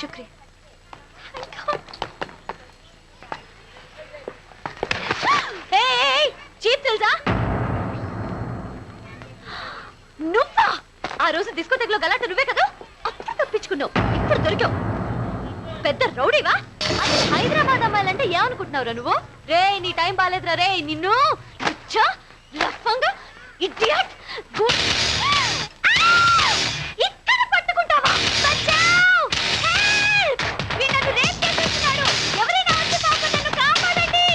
शुक्रिया చీప్ తెలుసా నువ్వా ఆ రోజు డిస్కోటెక్ లో గలాట నువ్వే కదా అప్పుడు తప్పించుకున్నావు ఇప్పుడు దొరికావు పెద్ద రౌడీవా హైదరాబాద్ అమ్మాయిలంటే ఏమనుకుంటున్నావురా నువ్వు రే నీ టైం బాలేదురా రే నిన్ను లఫంగా ఇడియట్ ఇక్కడ పట్టుకుంటావా బచావ్ హెల్ప్ వీణను రేప్ చేస్తున్నాడు ఎవరైనా వచ్చి పాపం నన్ను కాపాడండి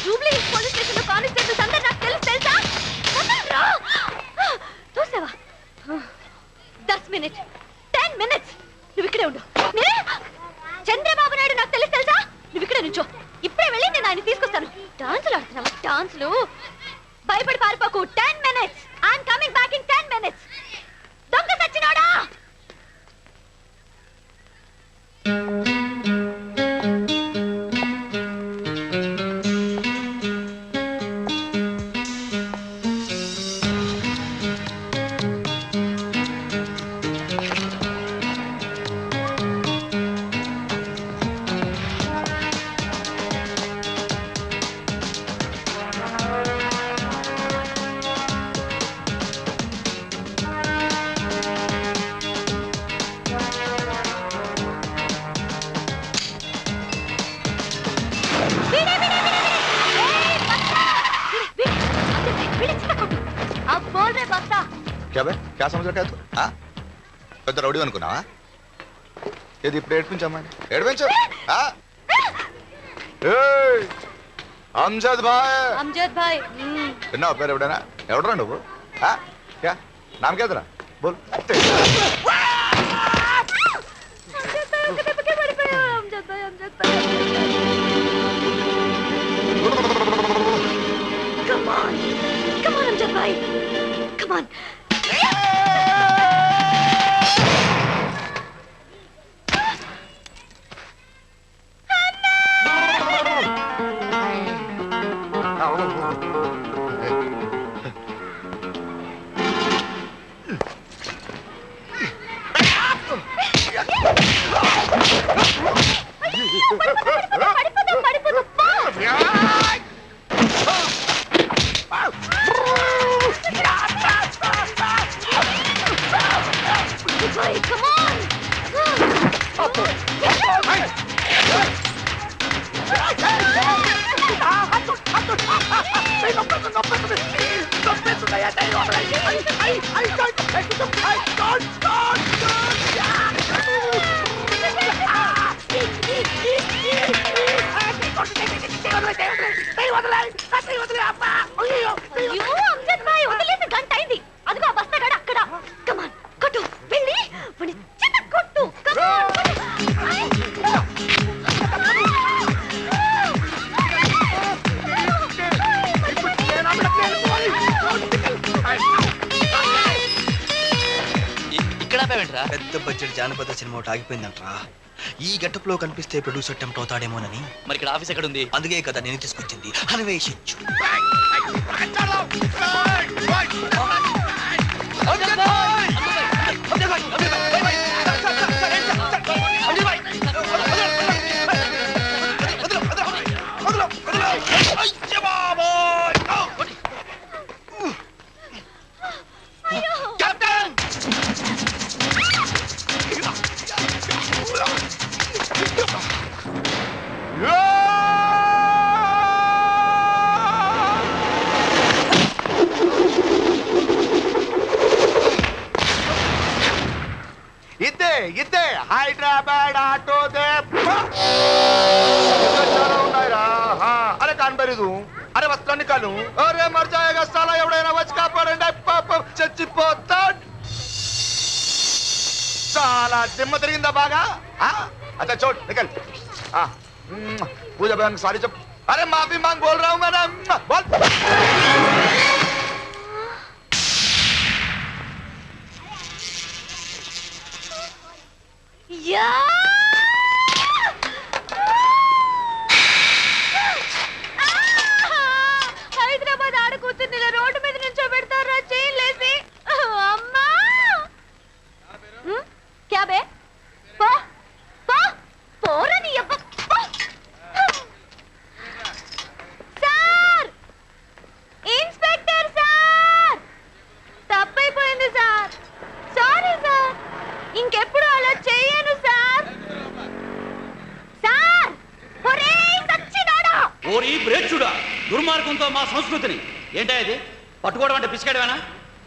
జూబ్లీ పోలీస్ స్టేషన్ లో కానిస్టేబుల్స్ అందరూ నాకు తెలుసా తొందరగా చూసావా 10 మినిట్ 10 మినిట్స్ నువ్వు ఇక్కడే ఉండు చంద్రబాబు నాయుడు నాకు తెలుసా నువ్వు ఇక్కడే నుంచో ఇప్పుడే వెళ్ళి నేను ఆయన తీసుకొస్తాను డాన్సులు ఆడుతున్నావా డాన్సులు భయపడి పారిపోకు 10 minutes I'm coming back in 10 minutes దొంగ సచ్చినోడా क्या समझ रखा है तू పెద్ద రౌడీ అనుకున్నావా ఏది ఇప్పుడు ఏడ్పించమ్మని ఏడ్పించు అమ్జద్ భాయ్ విన్నావు పేరు ఎవడైనా ఎవడరా నువ్వు క్యా నామ్ కేదరా బోల్ Come on, Amjad bhai. Come on. Come on! పెద్ద బడ్జెట్ జానపద సినిమా ఒకటి ఆగిపోయిందంట్రా ఈ గెటప్ లో కనిపిస్తే ప్రొడ్యూసర్ టెంప్ట్ అవుతాడేమోనని మరి ఇక్కడ ఆఫీస్ ఎక్కడ ఉంది అందుకే కదా నేను తీసుకొచ్చింది అన్వేషించు ఇద్దే హైదరాబాద్ ఆటో దే ఉన్నాయిరా అరే కనబడదు అరే వస్త్రాన్ని కాను అరే మర్ జాయేగా సాలా ఎవడైనా వచ్చి కాపాడండి పాపం చచ్చిపోతాడు చాలా దిమ్మ తిరిగిందా బాగా अच्छा छोड़ निकल पूजा बहन सारी चप अरे माफी मांग बोल रहा हूँ मैं बोल హైదరాబాద్ ఆడుకూతున్న రోడ్డు మీద నుంచో పెడతారా చైన్లేసి అమ్మా క్యా బే పో ఇంకెప్పుడు అలా చెయ్యను సార్. సార్ ఒరేయ్ సచ్చినాడా, ఓరి బ్రేచుడా, దుర్మార్గంతో మా సంస్కృతిని ఏంటా ఇది? పట్టుకోవడం అంటే పిసికేయడమేనా?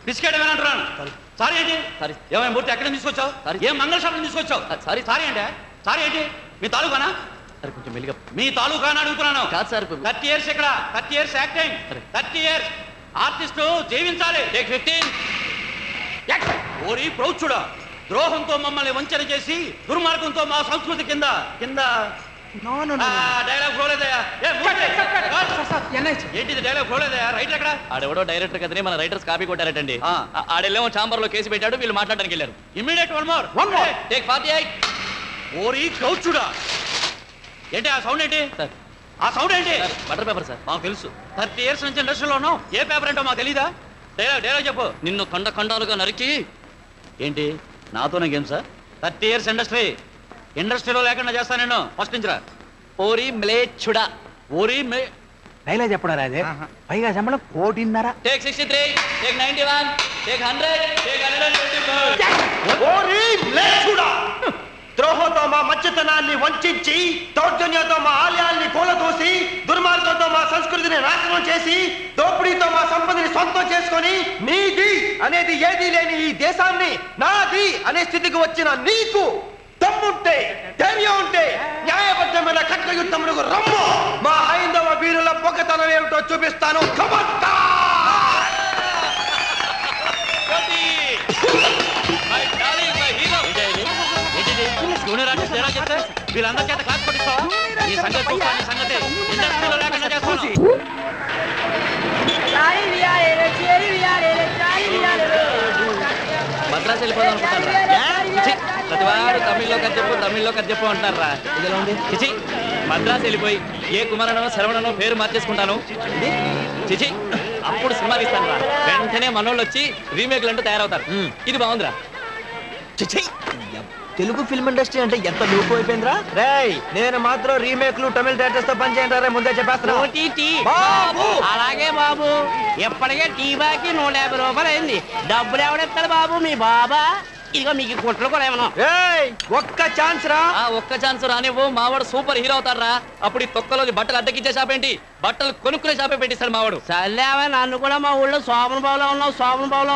పిసికేయడమేనా అంటున్నాను. సారీ ఏంటి? సారీ ఏమైనా మూర్తి ఎక్కడ తీసుకొచ్చావు? ఏం మంగళశాలను తీసుకొచ్చావు? సారీ సారీ అంటే సారీ ఏంటి? మీ తాలూకానా? సరే కొంచెం మెల్లిగా. మీ తాలూకానా అడుగుతున్నాను. కాదు సార్. 30 years ఇక్కడ, 30 years యాక్టింగ్, 30 years ఆర్టిస్టు జీవించాలి. టేక్ 15. ఓరి ప్రౌచుడా, ద్రోహంతో మమ్మల్ని వంచన చేసి దుర్మార్గంతో మా సంస్కృతి కింద డైలాగ్ ఫ్లోలేదయా? ఏంటిది డైలాగ్ ఫ్లోలేదయా? రైటర్ ఎక్కడ? ఆడెవడో డైరెక్టర్ కదని మన రైటర్స్ కాపీ కొట్టారటండి. ఆడెళ్ళేమో ఛాంబర్ లో కేసు పెట్టాడు, వీళ్ళు మాట్లాడడానికి వెళ్ళారు. Immediate one more take 48. ఓరి క్రౌచుడా, ఏంటి ఆ సౌండ్ ఏంటి? సార్ ఆ సౌండ్ ఏంటి? Butter paper sir. మాకు తెలుసు. 30 years నుంచి ఇండస్ట్రీలో ఉన్నావు. ఏ పేపర్ ఏంటో మాకు తెలీదా? డైలాగ్ చెప్పు. నిన్ను ఖండ ఖండాలుగా నరికి. ఏంటి నాతోనే గేమ్ సార్? 30 years ఇండస్ట్రీలో లేకుండా చేస్తా నేను. ఫస్ట్ నుంచి రా. ఓరి మ్లేచ్చుడా. ఓరి డైలాగ్ చెప్పడా అదే పైగా శంబళం 1.5. టేక్ 63. టేక్ 91. టేక్ 100. టేక్ 125. ద్రోహంతో మా మధ్యతనాన్ని వంచి, దౌర్జన్యంతో మా ఆలయాల్ని కూలదోసి, దుర్మార్గంతో మా సంస్కృతిని నాశనం చేసి, దోపిడీతో మా సంపదని సొంతం చేసుకొని, నీది అనేది ఏదీ లేని ఈ దేశాన్ని నాది అనే స్థితికి వచ్చిన నీకు దమ్ముంటే, ధైర్యం ఉంటే న్యాయబద్ధమైన కట్ల యుద్ధములకు రమ్ము. మా హైందవ వీరుల పొగతనం ఏమిటో చూపిస్తాను. వీళ్ళందరి చేత క్లాస్ కొట్టిస్తావా? ఈ సంగతి చూస్తా, నీ సంగతి ఇండస్ట్రీలో లేకుండా చేస్తాను. మద్రాసు వెళ్ళిపోదాం అనుకుంటారా? ప్రతి వాడు తమిళ్లో కథ చెప్పు అంటారా? ఇదిలో ఉంది. చిచి, మద్రాసు వెళ్ళిపోయి ఏ కుమారనో శరవణనో పేరు మార్చేసుకుంటాను. చిచి, అప్పుడు సినిమా తీస్తాను రా. వెంటనే మనోళ్ళు వచ్చి రీమేక్లు అంటూ తయారవుతారు. ఇది బాగుందిరా. చిచి, తెలుగు ఫిల్మ్ ఇండస్ట్రీ అంటే ఎంత లూపు అయిపోయిందిరా. రేయ్, నేను మాత్రం రీమేక్లు తమిళ డైరెక్టర్స్ తో పని చేయండి ముందే చెప్పేస్తున్నా. అలాగే బాబు, ఎప్పటికే టీ బాకి 150 రూపాయలు అయింది. డబ్బులు ఎవడెత్తాడు బాబు? మీ బాబా? ఇదిగో మీకు కుట్లు కూడా ఏమన్నా. ఒక్క ఛాన్స్ రా. ఒక్క ఛాన్స్ రానివ్వు. మావాడు సూపర్ హీరో అవుతారా. అప్పుడు ఈ తొక్కలోని బట్టలు అద్దెకిచ్చే షాప్ ఏంటి, బట్టలు కొనుక్కునే షాపే పెట్టిస్తాడు మావాడు. సర్లేవా, నన్ను కూడా మా ఊళ్ళో శోభన బాబులో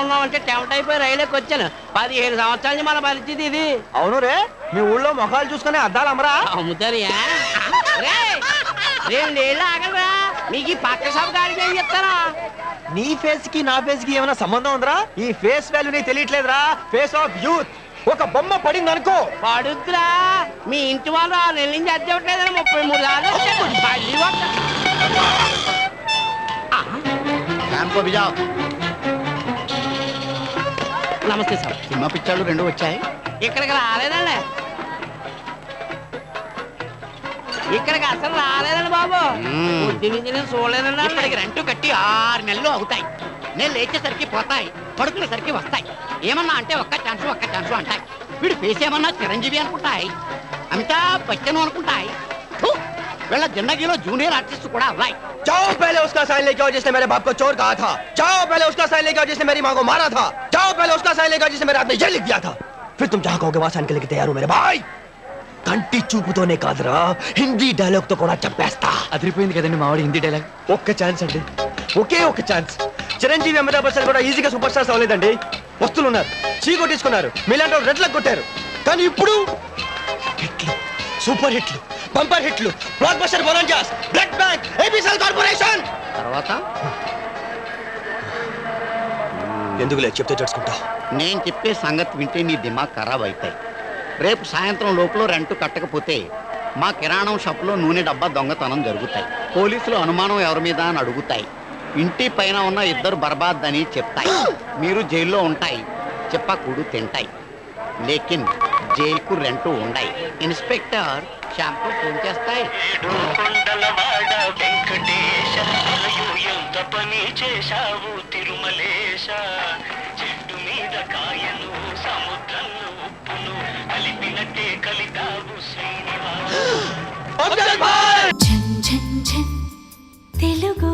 ఉన్నావు అంటే టెంప్ట్ అయిపోయి రైలుకి వచ్చాను. 15 సంవత్సరాల నుంచి మన పరిస్థితి ఇది. అవును రే, మీ ఊళ్ళో మొఖాలు చూసుకునే అద్దాలు అమ్మరా? అమ్ముతారు. 2 ఏళ్ళు ఆగలరా, మీకు ఈ పక్క షాప్ గాడికి ఏం చెప్తారా? నీ ఫేస్ కి నా ఫేస్ కి ఏమైనా సంబంధం ఉందిరా? ఈ ఫేస్ వాల్యూ నీకు తెలియట్లేదురా. Face of youth. ఒక బొమ్మ పడింది అనుకో, పడుద్దురా. మీ ఇంటి వాళ్ళు 6 నెలల నుంచి అద్దె ఇవ్వట్లేదని 33 సార్లు నమస్తే సార్. సినిమా పిక్చర్లు 2 వచ్చాయి. ఇక్కడికి రాలేదండి, ఇక్కడికి అసలు రాలేదండి బాబు. చూడలేదండి. ఇప్పటికి రెంట్ కట్టి 6 నెలలు అవుతాయి. నేను లేచేసరికి పోతాయి, పడుకునేసరికి వస్తాయి. ఏమన్నా అంటే ఒక్క ఛాన్స్ అంటాయి. వీడు ఫేస్ ఏమన్నా చిరంజీవి అనుకుంటాయి, అమితాబ్ బచ్చన్ అనుకుంటాయి. వీళ్ళ జిందగీలో జూనియర్ ఆర్టిస్ట్ కూడా అవ్వాయి. जाओ पहले उसका साइन लेके आओ जिसने मेरे बाप को चोर कहा था. जाओ पहले उसका साइन लेके आओ जिसने मेरी माँ को मारा था. जाओ पहले उसका साइन लेके आओ जिसने मेरे हाथ में ये लिख दिया था. फिर तुम जहाँ कहोगे वहाँ साइन के लिए तैयार हो मेरे भाई. కంటి చూపుతోనే కాదురా, హిందీ డైలాగ్ తో కూడా చెప్పేస్తా. అదిరిపోయింది కదండి మావాడు హిందీ డైలాగ్. ఒక్క ఛాన్స్ అండి, ఒకే ఒక్క ఛాన్స్. చిరంజీవి అమితాబ్ బచ్చన్ కూడా ఈజీగా సూపర్ స్టార్స్ అవ్వలేదండి. వస్తువులు ఉన్నారు, చీ కొట్టించుకున్నారు, మీలాంటి రెడ్లకు కొట్టారు. కానీ ఇప్పుడు హిట్లు, సూపర్ హిట్లు, బంపర్ హిట్లు, blockbuster bonanzas, blood bank, ABCL corporation. తర్వాత ఎందుకులే చెప్తే తెలుసుకుంటా. నేను చెప్పే సంగతి వింటే నీ దిమాగ్ ఖరాబ్ అవుతాయి. రేపు సాయంత్రం లోపల రెంట్ కట్టకపోతే మా కిరాణం షాపులో నూనె డబ్బా దొంగతనం జరుగుతాయి. పోలీసులు అనుమానం ఎవరి మీద అని అడుగుతాయి. ఇంటి పైన ఉన్న 2 బర్బాద్ అని చెప్తాయి. మీరు జైల్లో ఉంటాయి, చెప్పకూడు తింటాయి. లేకిన్ జైలుకు రెంట్ ఉండాయి. ఇన్స్పెక్టర్ షాంపూ ఫోన్ చేస్తాయి. తెలుగు